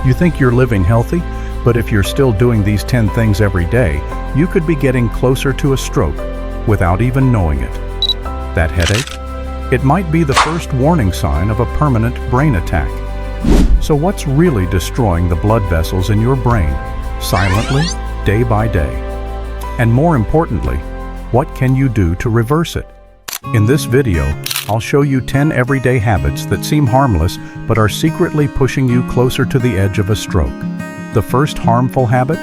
You think you're living healthy, but if you're still doing these 10 things every day, you could be getting closer to a stroke without even knowing it. That headache? It might be the first warning sign of a permanent brain attack. So what's really destroying the blood vessels in your brain, silently, day by day? And more importantly, what can you do to reverse it? In this video, I'll show you 10 everyday habits that seem harmless but are secretly pushing you closer to the edge of a stroke. The first harmful habit?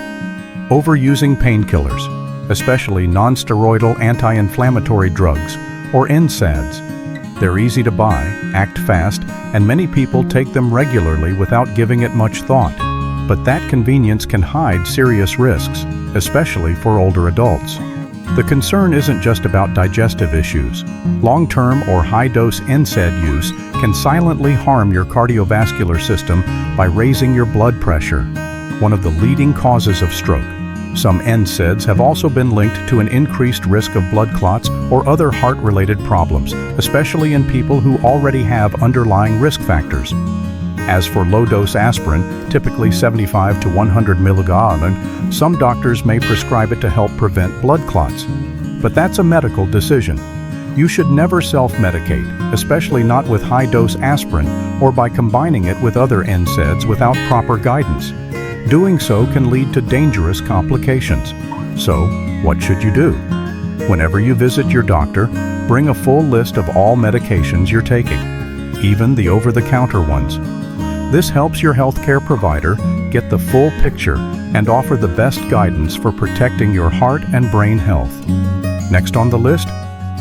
Overusing painkillers, especially non-steroidal anti-inflammatory drugs, or NSAIDs. They're easy to buy, act fast, and many people take them regularly without giving it much thought. But that convenience can hide serious risks, especially for older adults. The concern isn't just about digestive issues. Long-term or high-dose NSAID use can silently harm your cardiovascular system by raising your blood pressure, one of the leading causes of stroke. Some NSAIDs have also been linked to an increased risk of blood clots or other heart-related problems, especially in people who already have underlying risk factors. As for low-dose aspirin, typically 75 to 100 mg, some doctors may prescribe it to help prevent blood clots. But that's a medical decision. You should never self-medicate, especially not with high-dose aspirin or by combining it with other NSAIDs without proper guidance. Doing so can lead to dangerous complications. So, what should you do? Whenever you visit your doctor, bring a full list of all medications you're taking, even the over-the-counter ones. This helps your healthcare provider get the full picture and offer the best guidance for protecting your heart and brain health. Next on the list,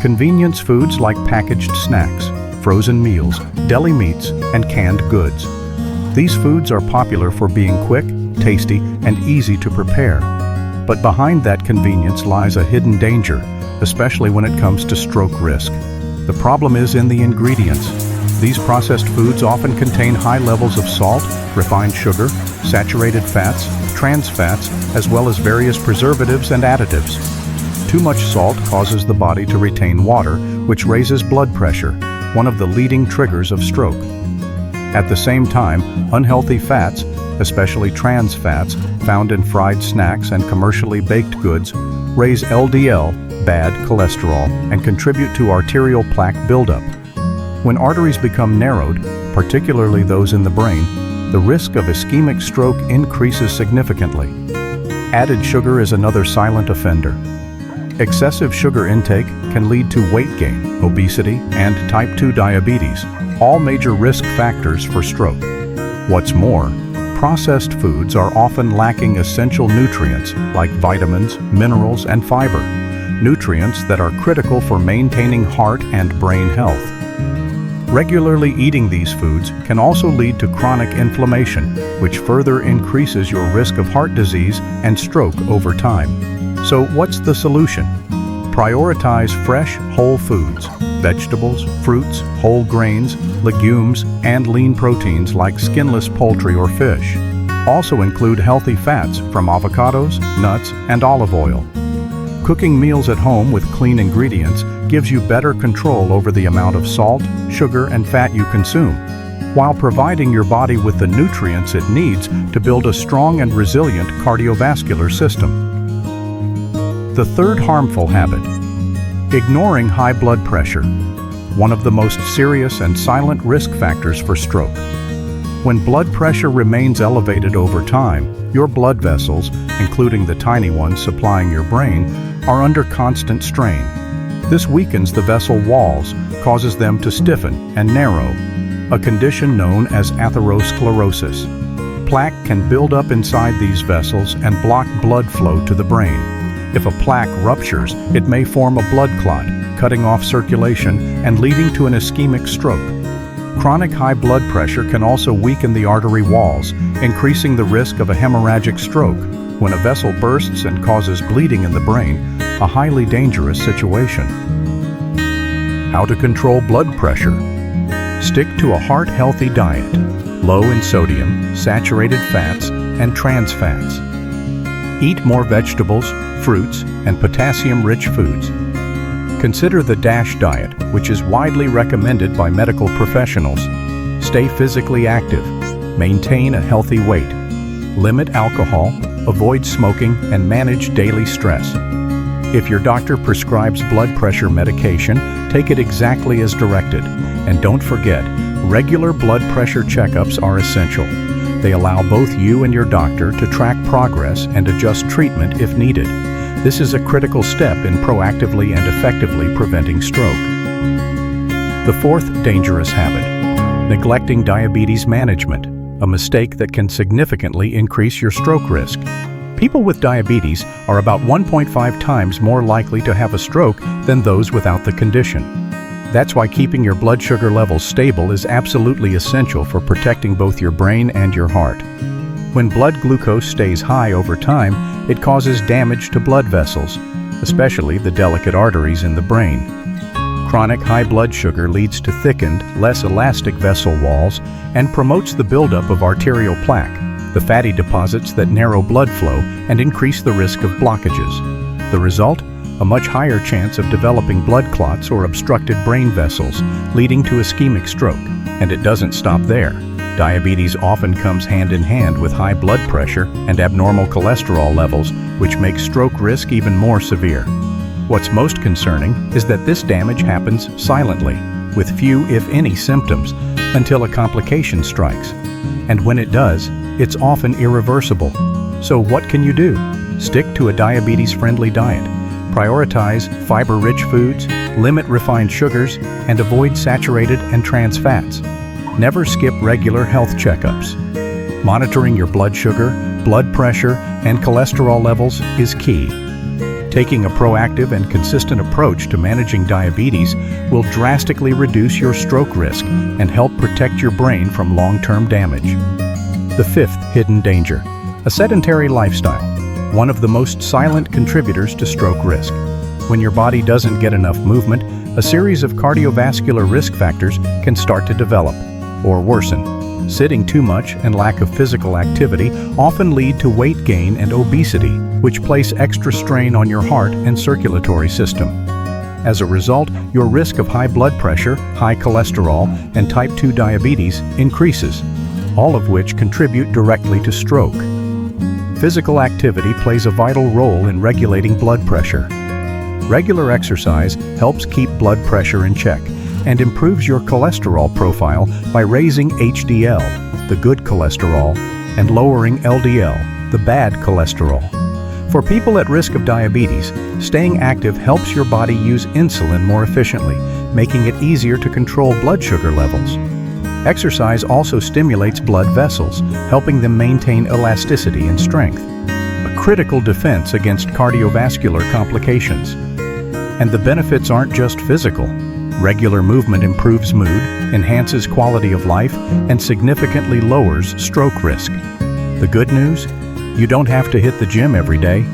convenience foods like packaged snacks, frozen meals, deli meats, and canned goods. These foods are popular for being quick, tasty, and easy to prepare. But behind that convenience lies a hidden danger, especially when it comes to stroke risk. The problem is in the ingredients. These processed foods often contain high levels of salt, refined sugar, saturated fats, trans fats, as well as various preservatives and additives. Too much salt causes the body to retain water, which raises blood pressure, one of the leading triggers of stroke. At the same time, unhealthy fats, especially trans fats, found in fried snacks and commercially baked goods, raise LDL, bad cholesterol, and contribute to arterial plaque buildup. When arteries become narrowed, particularly those in the brain, the risk of ischemic stroke increases significantly. Added sugar is another silent offender. Excessive sugar intake can lead to weight gain, obesity, and type 2 diabetes, all major risk factors for stroke. What's more, processed foods are often lacking essential nutrients like vitamins, minerals, and fiber, nutrients that are critical for maintaining heart and brain health. Regularly eating these foods can also lead to chronic inflammation, which further increases your risk of heart disease and stroke over time. So what's the solution? Prioritize fresh, whole foods, vegetables, fruits, whole grains, legumes, and lean proteins like skinless poultry or fish. Also include healthy fats from avocados, nuts, and olive oil. Cooking meals at home with clean ingredients gives you better control over the amount of salt, sugar, and fat you consume, while providing your body with the nutrients it needs to build a strong and resilient cardiovascular system. The third harmful habit: ignoring high blood pressure, one of the most serious and silent risk factors for stroke. When blood pressure remains elevated over time, your blood vessels, including the tiny ones supplying your brain, are under constant strain. This weakens the vessel walls, causes them to stiffen and narrow, a condition known as atherosclerosis. Plaque can build up inside these vessels and block blood flow to the brain. If a plaque ruptures, it may form a blood clot, cutting off circulation and leading to an ischemic stroke. Chronic high blood pressure can also weaken the artery walls, increasing the risk of a hemorrhagic stroke. When a vessel bursts and causes bleeding in the brain, a highly dangerous situation. How to control blood pressure? Stick to a heart-healthy diet, low in sodium, saturated fats, and trans fats. Eat more vegetables, fruits, and potassium-rich foods. Consider the DASH diet, which is widely recommended by medical professionals. Stay physically active. Maintain a healthy weight. Limit alcohol, avoid smoking, and manage daily stress. If your doctor prescribes blood pressure medication, take it exactly as directed. And don't forget, regular blood pressure checkups are essential. They allow both you and your doctor to track progress and adjust treatment if needed. This is a critical step in proactively and effectively preventing stroke. The fourth dangerous habit: neglecting diabetes management, a mistake that can significantly increase your stroke risk. People with diabetes are about 1.5 times more likely to have a stroke than those without the condition. That's why keeping your blood sugar levels stable is absolutely essential for protecting both your brain and your heart. When blood glucose stays high over time, it causes damage to blood vessels, especially the delicate arteries in the brain. Chronic high blood sugar leads to thickened, less elastic vessel walls and promotes the buildup of arterial plaque, the fatty deposits that narrow blood flow and increase the risk of blockages. The result? A much higher chance of developing blood clots or obstructed brain vessels, leading to ischemic stroke. And it doesn't stop there. Diabetes often comes hand in hand with high blood pressure and abnormal cholesterol levels, which makes stroke risk even more severe. What's most concerning is that this damage happens silently, with few, if any, symptoms, until a complication strikes. And when it does, it's often irreversible. So what can you do? Stick to a diabetes-friendly diet. Prioritize fiber-rich foods, limit refined sugars, and avoid saturated and trans fats. Never skip regular health checkups. Monitoring your blood sugar, blood pressure, and cholesterol levels is key. Taking a proactive and consistent approach to managing diabetes will drastically reduce your stroke risk and help protect your brain from long-term damage. The fifth hidden danger: a sedentary lifestyle, one of the most silent contributors to stroke risk. When your body doesn't get enough movement, a series of cardiovascular risk factors can start to develop or worsen. Sitting too much and lack of physical activity often lead to weight gain and obesity, which place extra strain on your heart and circulatory system. As a result, your risk of high blood pressure, high cholesterol, and type 2 diabetes increases, all of which contribute directly to stroke. Physical activity plays a vital role in regulating blood pressure. Regular exercise helps keep blood pressure in check and improves your cholesterol profile by raising HDL, the good cholesterol, and lowering LDL, the bad cholesterol. For people at risk of diabetes, staying active helps your body use insulin more efficiently, making it easier to control blood sugar levels. Exercise also stimulates blood vessels, helping them maintain elasticity and strength, a critical defense against cardiovascular complications. And the benefits aren't just physical. Regular movement improves mood, enhances quality of life, and significantly lowers stroke risk. The good news? You don't have to hit the gym every day.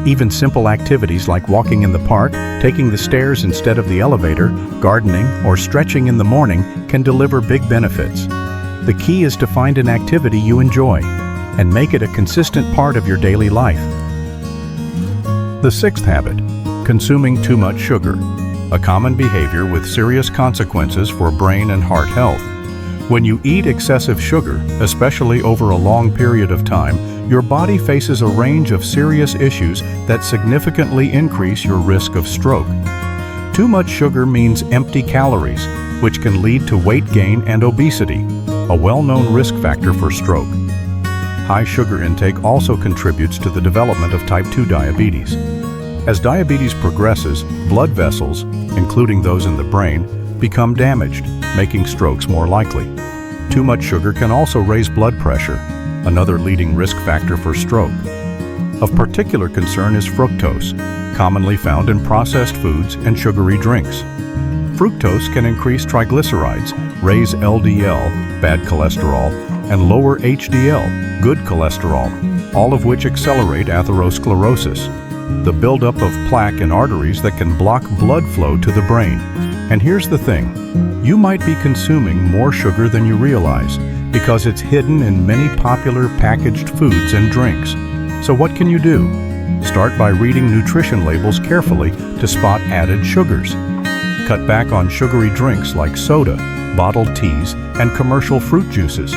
Even simple activities like walking in the park, taking the stairs instead of the elevator, gardening, or stretching in the morning can deliver big benefits. The key is to find an activity you enjoy and make it a consistent part of your daily life. The sixth habit: consuming too much sugar, a common behavior with serious consequences for brain and heart health. When you eat excessive sugar, especially over a long period of time, your body faces a range of serious issues that significantly increase your risk of stroke. Too much sugar means empty calories, which can lead to weight gain and obesity, a well-known risk factor for stroke. High sugar intake also contributes to the development of type 2 diabetes. As diabetes progresses, blood vessels, including those in the brain, become damaged, making strokes more likely. Too much sugar can also raise blood pressure, another leading risk factor for stroke. Of particular concern is fructose, commonly found in processed foods and sugary drinks. Fructose can increase triglycerides, raise LDL, bad cholesterol, and lower HDL, good cholesterol, all of which accelerate atherosclerosis, the buildup of plaque in arteries that can block blood flow to the brain. And here's the thing, you might be consuming more sugar than you realize because it's hidden in many popular packaged foods and drinks. So what can you do? Start by reading nutrition labels carefully to spot added sugars. Cut back on sugary drinks like soda, bottled teas, and commercial fruit juices.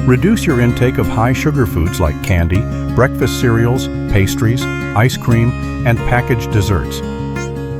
Reduce your intake of high-sugar foods like candy, breakfast cereals, pastries, ice cream, and packaged desserts.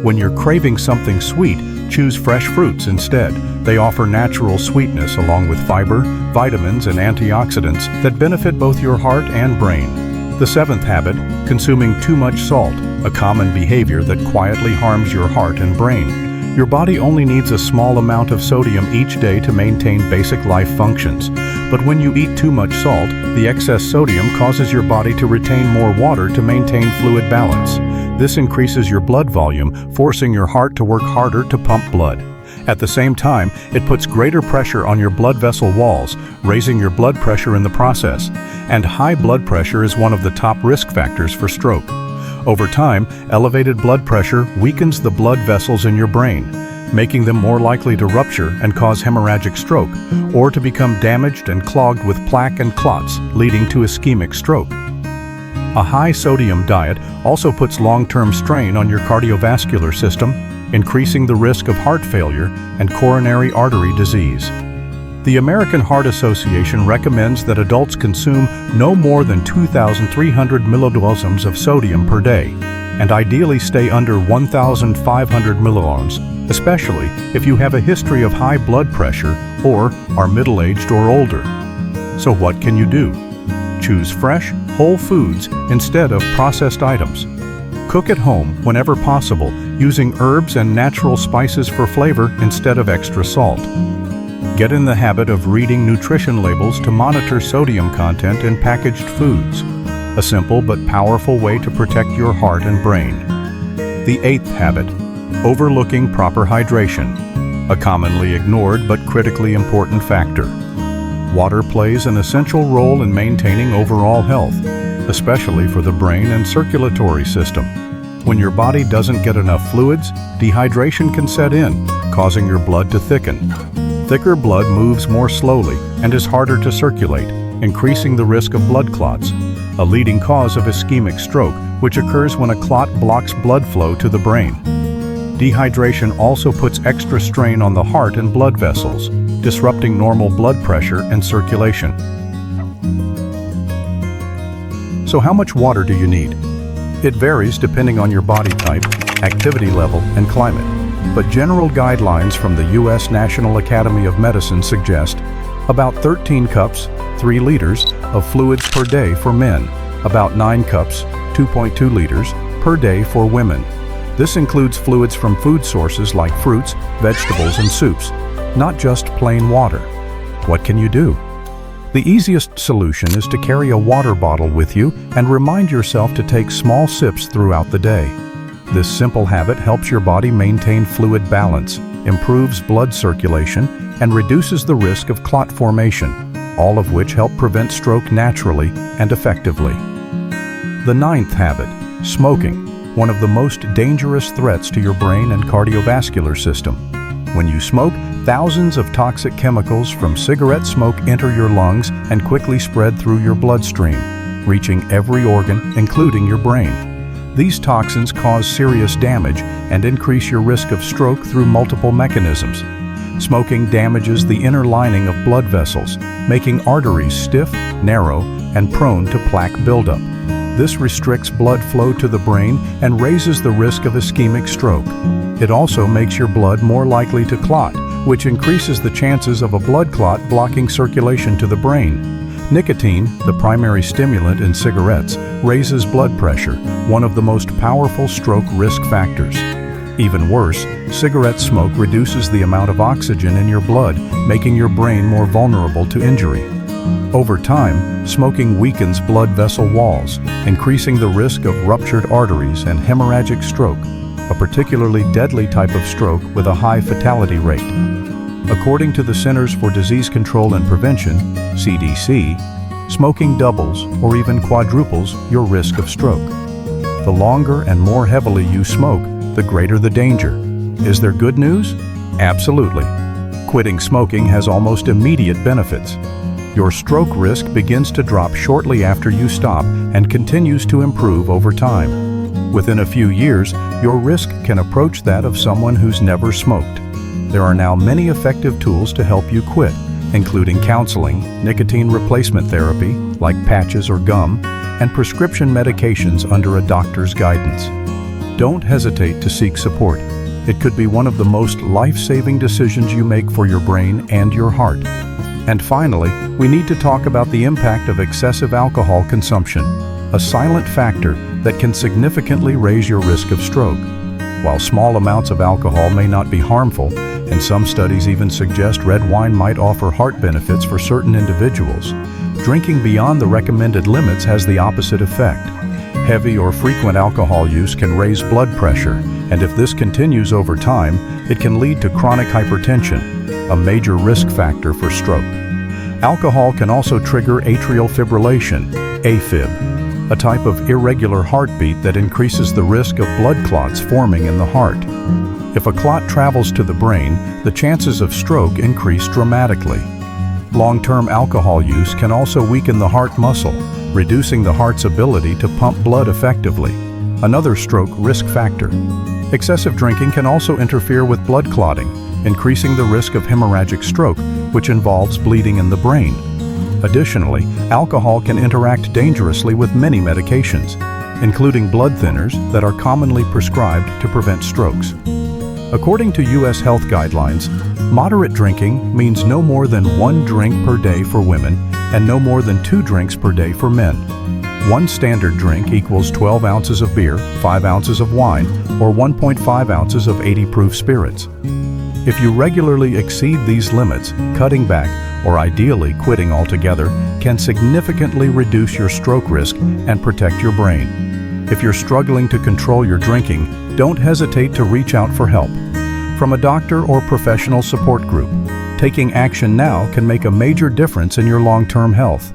When you're craving something sweet, choose fresh fruits instead. They offer natural sweetness along with fiber, vitamins, and antioxidants that benefit both your heart and brain. The 7th habit, consuming too much salt, a common behavior that quietly harms your heart and brain. Your body only needs a small amount of sodium each day to maintain basic life functions. But when you eat too much salt, the excess sodium causes your body to retain more water to maintain fluid balance. This increases your blood volume, forcing your heart to work harder to pump blood. At the same time, it puts greater pressure on your blood vessel walls, raising your blood pressure in the process. And high blood pressure is one of the top risk factors for stroke. Over time, elevated blood pressure weakens the blood vessels in your brain, making them more likely to rupture and cause hemorrhagic stroke, or to become damaged and clogged with plaque and clots, leading to ischemic stroke. A high sodium diet also puts long-term strain on your cardiovascular system, increasing the risk of heart failure and coronary artery disease. The American Heart Association recommends that adults consume no more than 2,300 milliliters of sodium per day, and ideally stay under 1,500 milliliters, especially if you have a history of high blood pressure or are middle-aged or older. So what can you do? Choose fresh, whole foods instead of processed items. Cook at home whenever possible, using herbs and natural spices for flavor instead of extra salt. Get in the habit of reading nutrition labels to monitor sodium content in packaged foods, a simple but powerful way to protect your heart and brain. The 8th habit, overlooking proper hydration, a commonly ignored but critically important factor. Water plays an essential role in maintaining overall health, especially for the brain and circulatory system. When your body doesn't get enough fluids, dehydration can set in, causing your blood to thicken. Thicker blood moves more slowly and is harder to circulate, increasing the risk of blood clots, a leading cause of ischemic stroke, which occurs when a clot blocks blood flow to the brain. Dehydration also puts extra strain on the heart and blood vessels, disrupting normal blood pressure and circulation. So how much water do you need? It varies depending on your body type, activity level, and climate. But general guidelines from the U.S. National Academy of Medicine suggest about 13 cups, 3 liters, of fluids per day for men, about 9 cups, 2.2 liters, per day for women. This includes fluids from food sources like fruits, vegetables, and soups, not just plain water. What can you do? The easiest solution is to carry a water bottle with you and remind yourself to take small sips throughout the day. This simple habit helps your body maintain fluid balance, improves blood circulation, and reduces the risk of clot formation, all of which help prevent stroke naturally and effectively. The 9th habit, smoking, one of the most dangerous threats to your brain and cardiovascular system. When you smoke, thousands of toxic chemicals from cigarette smoke enter your lungs and quickly spread through your bloodstream, reaching every organ, including your brain. These toxins cause serious damage and increase your risk of stroke through multiple mechanisms. Smoking damages the inner lining of blood vessels, making arteries stiff, narrow, and prone to plaque buildup. This restricts blood flow to the brain and raises the risk of ischemic stroke. It also makes your blood more likely to clot, which increases the chances of a blood clot blocking circulation to the brain. Nicotine, the primary stimulant in cigarettes, raises blood pressure, one of the most powerful stroke risk factors. Even worse, cigarette smoke reduces the amount of oxygen in your blood, making your brain more vulnerable to injury. Over time, smoking weakens blood vessel walls, increasing the risk of ruptured arteries and hemorrhagic stroke, a particularly deadly type of stroke with a high fatality rate. According to the Centers for Disease Control and Prevention, CDC, smoking doubles or even quadruples your risk of stroke. The longer and more heavily you smoke, the greater the danger. Is there good news? Absolutely. Quitting smoking has almost immediate benefits. Your stroke risk begins to drop shortly after you stop and continues to improve over time. Within a few years, your risk can approach that of someone who's never smoked. There are now many effective tools to help you quit, including counseling, nicotine replacement therapy, like patches or gum, and prescription medications under a doctor's guidance. Don't hesitate to seek support. It could be one of the most life-saving decisions you make for your brain and your heart. And finally, we need to talk about the impact of excessive alcohol consumption, a silent factor that can significantly raise your risk of stroke. While small amounts of alcohol may not be harmful, and some studies even suggest red wine might offer heart benefits for certain individuals, drinking beyond the recommended limits has the opposite effect. Heavy or frequent alcohol use can raise blood pressure, and if this continues over time, it can lead to chronic hypertension, a major risk factor for stroke. Alcohol can also trigger atrial fibrillation, AFib, a type of irregular heartbeat that increases the risk of blood clots forming in the heart. If a clot travels to the brain, the chances of stroke increase dramatically. Long-term alcohol use can also weaken the heart muscle, reducing the heart's ability to pump blood effectively, another stroke risk factor. Excessive drinking can also interfere with blood clotting, increasing the risk of hemorrhagic stroke, which involves bleeding in the brain. Additionally, alcohol can interact dangerously with many medications, including blood thinners that are commonly prescribed to prevent strokes. According to U.S. health guidelines, moderate drinking means no more than 1 drink per day for women and no more than 2 drinks per day for men. 1 standard drink equals 12 ounces of beer, 5 ounces of wine, or 1.5 ounces of 80 proof spirits. If you regularly exceed these limits, cutting back, or ideally quitting altogether, can significantly reduce your stroke risk and protect your brain. If you're struggling to control your drinking, don't hesitate to reach out for help from a doctor or professional support group. Taking action now can make a major difference in your long-term health.